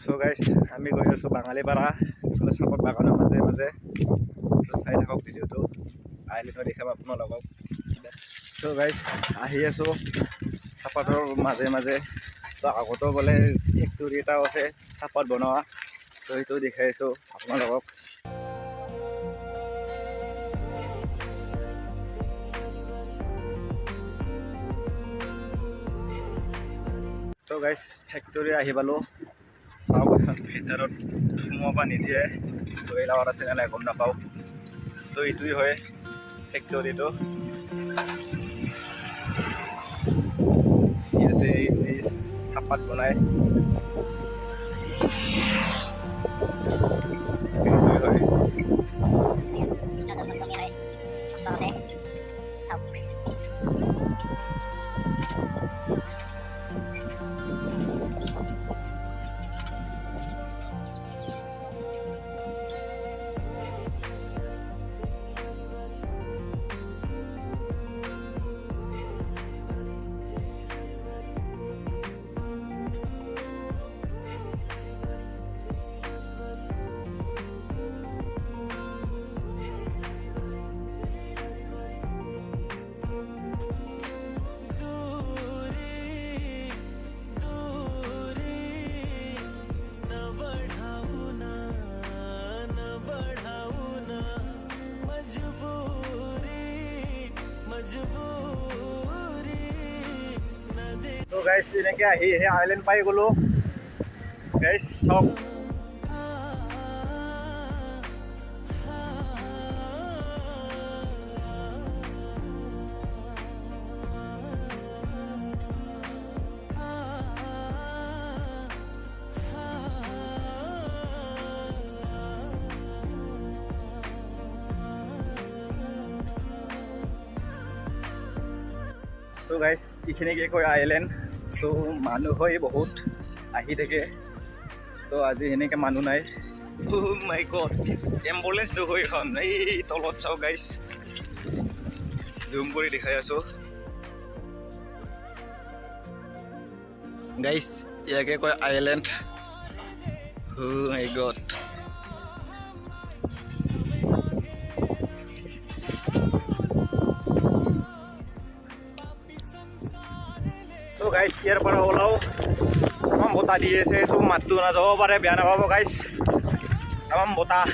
So guys আমি গৈ আছোঁ বাঙালীপাৰা চাহপাত বাগানৰ মাজে মাজে চাই থাকক ভিডিঅ'টো আহিলে দেখাম আপোনালোকক। সো গাইস আহি আছোঁ চাহপাতৰ মাজে মাজে। তো আগতো বোলে ফেক্টৰী এটাও আছে চাহপাত বনোৱা, তো সেইটো দেখাই আছোঁ আপোনালোকক। তো গাইস ফেক্টৰী আহি পালোঁ। চাওক ভিতৰত সোমাব নিদিয়ে, তো এলাকাত আছে নে নাই গম নাপাওঁ। তো এইটোৱে হয় ফেক্টৰীটো। ইয়াতে এই চাহপাত বনায়, এইটোৱে হয়। তো গাইস এনেকৈ আহি আইলেণ্ড পাই গ'লোঁ গাইস। চাওক তো গাইস এইখিনিকে কয় আইলেণ্ড। তো মানুহ হয় বহুত আহি থাকে, তো আজি এনেকৈ মানুহ নাই। মাই গড, এম্বুলেঞ্চ নহয় এখন। এই তলত চাওক গাইস, জুম কৰি দেখাই আছোঁ গাইস। ইয়াকে কয় আইলেণ্ড। মাই গড। তো গাইস ইয়াৰ পৰা ওলাও, তামাম বতাহ দি আছে। তো মাতটো নাযাব পাৰে, বেয়া নাপাব গাইস। তামাম বতাহ।